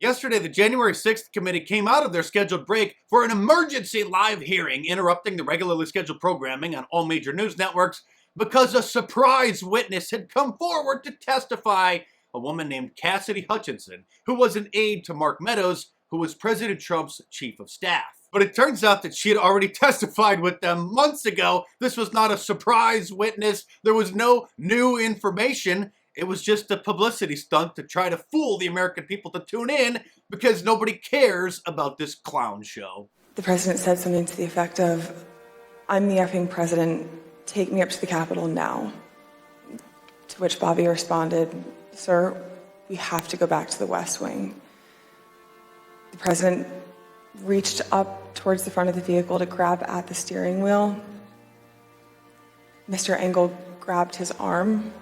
Yesterday, the January 6th committee came out of their scheduled break for an emergency live hearing, interrupting the regularly scheduled programming on all major news networks because a surprise witness had come forward to testify, a woman named Cassidy Hutchinson, who was an aide to Mark Meadows, who was President Trump's chief of staff. But it turns out that she had already testified with them months ago. This was not a surprise witness. There was no new information. It was just a publicity stunt to try to fool the American people to tune in because nobody cares about this clown show. The president said something to the effect of, "I'm the effing president, take me up to the Capitol now." To which Bobby responded, "Sir, we have to go back to the West Wing." The president reached up towards the front of the vehicle to grab at the steering wheel. Mr. Engel grabbed his arm,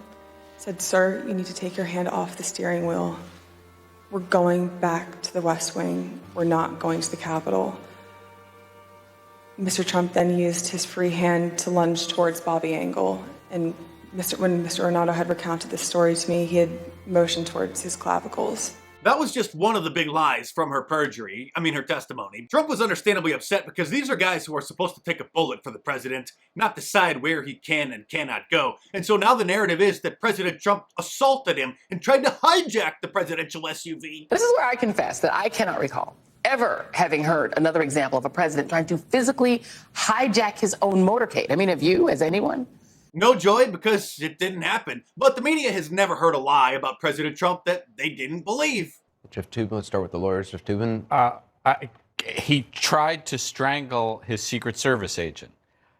said, "Sir, you need to take your hand off the steering wheel. We're going back to the West Wing. We're not going to the Capitol." Mr. Trump then used his free hand to lunge towards Bobby Engel. And when Mr. Ornato had recounted this story to me, he had motioned towards his clavicles. That was just one of the big lies from her her testimony. Trump was understandably upset because these are guys who are supposed to take a bullet for the president, not decide where he can and cannot go. And so now the narrative is that President Trump assaulted him and tried to hijack the presidential SUV. This is where I confess that I cannot recall ever having heard another example of a president trying to physically hijack his own motorcade. I mean, have you, as anyone? No, Joy, because it didn't happen. But the media has never heard a lie about President Trump that they didn't believe. Jeff Toobin, let's start with the lawyers. Jeff Toobin. He tried to strangle his Secret Service agent.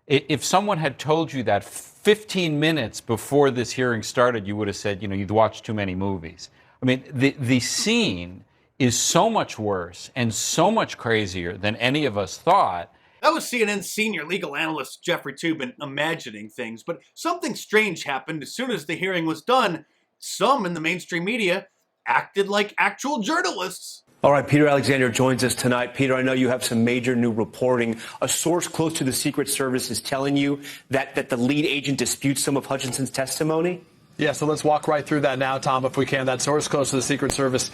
If someone had told you that 15 minutes before this hearing started, you would have said, you'd watched too many movies. I mean, the scene is so much worse and so much crazier than any of us thought. That was CNN's senior legal analyst, Jeffrey Toobin, imagining things. But something strange happened as soon as the hearing was done. Some in the mainstream media acted like actual journalists. All right, Peter Alexander joins us tonight. Peter, I know you have some major new reporting. A source close to the Secret Service is telling you that the lead agent disputes some of Hutchinson's testimony? Yeah, so let's walk right through that now, Tom, if we can. That source close to the Secret Service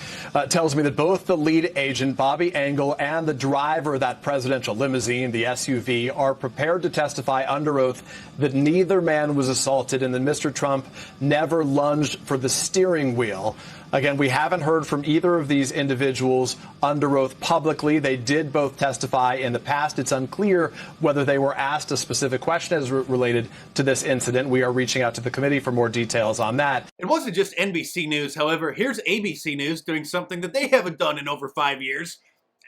tells me that both the lead agent, Bobby Engel, and the driver of that presidential limousine, the SUV, are prepared to testify under oath that neither man was assaulted and that Mr. Trump never lunged for the steering wheel. Again, we haven't heard from either of these individuals under oath publicly. They did both testify in the past. It's unclear whether they were asked a specific question as related to this incident. We are reaching out to the committee for more details on that. It wasn't just NBC News, however. Here's ABC News doing something that they haven't done in over 5 years,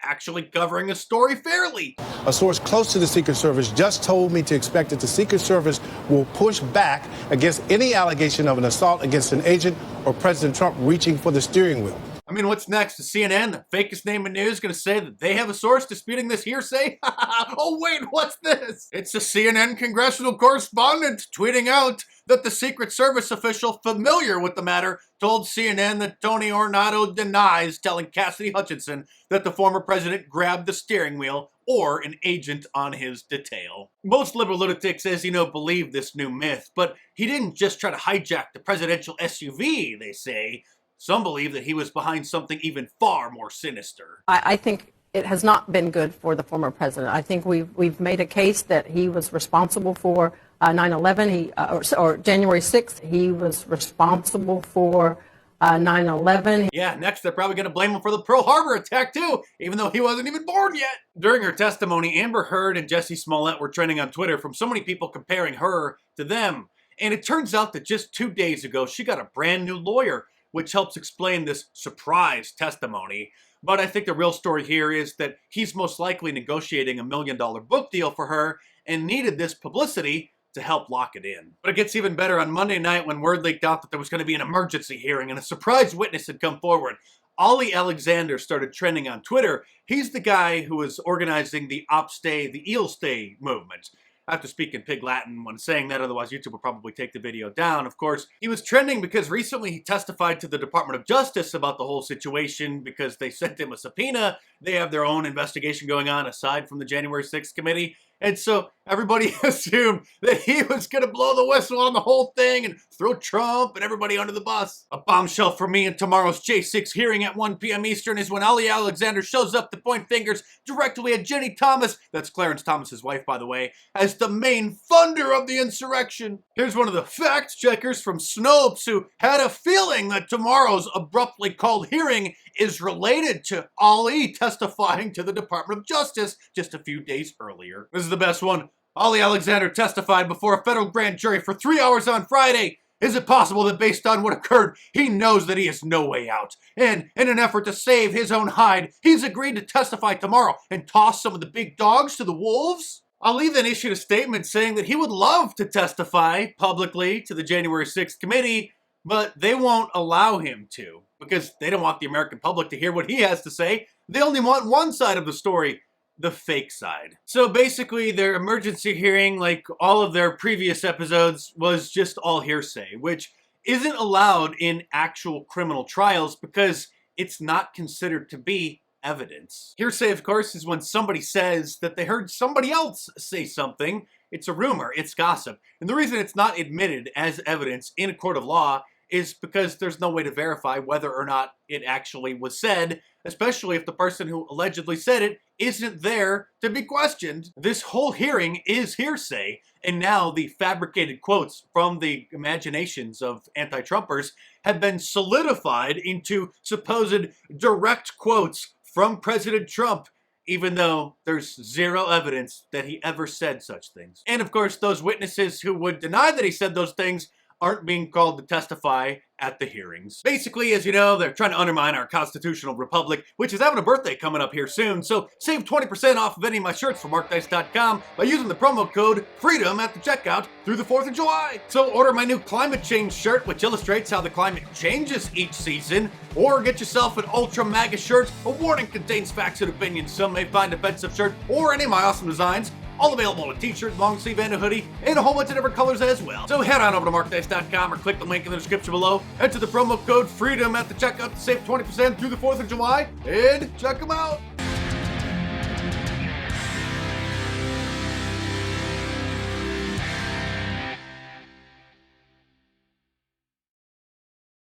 actually covering a story fairly. A source close to the Secret Service just told me to expect that the Secret Service will push back against any allegation of an assault against an agent or President Trump reaching for the steering wheel. I mean, what's next? Is CNN, the fakest name in news, going to say that they have a source disputing this hearsay? Oh, wait, what's this? It's a CNN congressional correspondent tweeting out that the Secret Service official familiar with the matter told CNN that Tony Ornato denies telling Cassidy Hutchinson that the former president grabbed the steering wheel or an agent on his detail. Most liberal lunatics, as you know, believe this new myth, but he didn't just try to hijack the presidential SUV, they say. Some believe that he was behind something even far more sinister. I think it has not been good for the former president. I think we've made a case that he was responsible for 9/11, or January 6th. He was responsible for 9/11. Yeah, next they're probably going to blame him for the Pearl Harbor attack too, even though he wasn't even born yet. During her testimony, Amber Heard and Jussie Smollett were trending on Twitter from so many people comparing her to them. And it turns out that just 2 days ago, she got a brand new lawyer, which helps explain this surprise testimony. But I think the real story here is that he's most likely negotiating $1 million book deal for her and needed this publicity to help lock it in. But it gets even better on Monday night when word leaked out that there was going to be an emergency hearing and a surprise witness had come forward. Ollie Alexander started trending on Twitter. He's the guy who was organizing the Op Stay, the Eel Stay movement. I have to speak in Pig Latin when saying that, otherwise YouTube will probably take the video down. Of course, he was trending because recently he testified to the Department of Justice about the whole situation because they sent him a subpoena. They have their own investigation going on aside from the January 6th committee. And so Everybody assumed that he was going to blow the whistle on the whole thing and throw Trump and everybody under the bus. A bombshell for me in tomorrow's J6 hearing at 1 p.m. Eastern is when Ali Alexander shows up to point fingers directly at Jenny Thomas, that's Clarence Thomas's wife, by the way, as the main funder of the insurrection. Here's one of the fact checkers from Snopes who had a feeling that tomorrow's abruptly called hearing is related to Ali testifying to the Department of Justice just a few days earlier. This is the best one. Ali Alexander testified before a federal grand jury for 3 hours on Friday. Is it possible that based on what occurred, he knows that he has no way out? And in an effort to save his own hide, he's agreed to testify tomorrow and toss some of the big dogs to the wolves? Ali then issued a statement saying that he would love to testify publicly to the January 6th committee, but they won't allow him to because they don't want the American public to hear what he has to say. They only want one side of the story, the fake side. So basically their emergency hearing, like all of their previous episodes, was just all hearsay, which isn't allowed in actual criminal trials because it's not considered to be evidence. Hearsay, of course, is when somebody says that they heard somebody else say something. It's a rumor, it's gossip. And the reason it's not admitted as evidence in a court of law is because there's no way to verify whether or not it actually was said, especially if the person who allegedly said it isn't there to be questioned. This whole hearing is hearsay, and now the fabricated quotes from the imaginations of anti-Trumpers have been solidified into supposed direct quotes from President Trump, even though there's zero evidence that he ever said such things. And of course, those witnesses who would deny that he said those things aren't being called to testify at the hearings. Basically, as you know, they're trying to undermine our constitutional republic, which is having a birthday coming up here soon, so save 20% off of any of my shirts from markdice.com by using the promo code FREEDOM at the checkout through the 4th of July. So order my new climate change shirt, which illustrates how the climate changes each season, or get yourself an Ultra MAGA shirt. A warning contains facts and opinions some may find offensive shirt, or any of my awesome designs. All available in a t-shirt, long sleeve, and a hoodie, and a whole bunch of different colors as well. So head on over to markdice.com or click the link in the description below. Enter the promo code FREEDOM at the checkout to save 20% through the 4th of July, and check them out.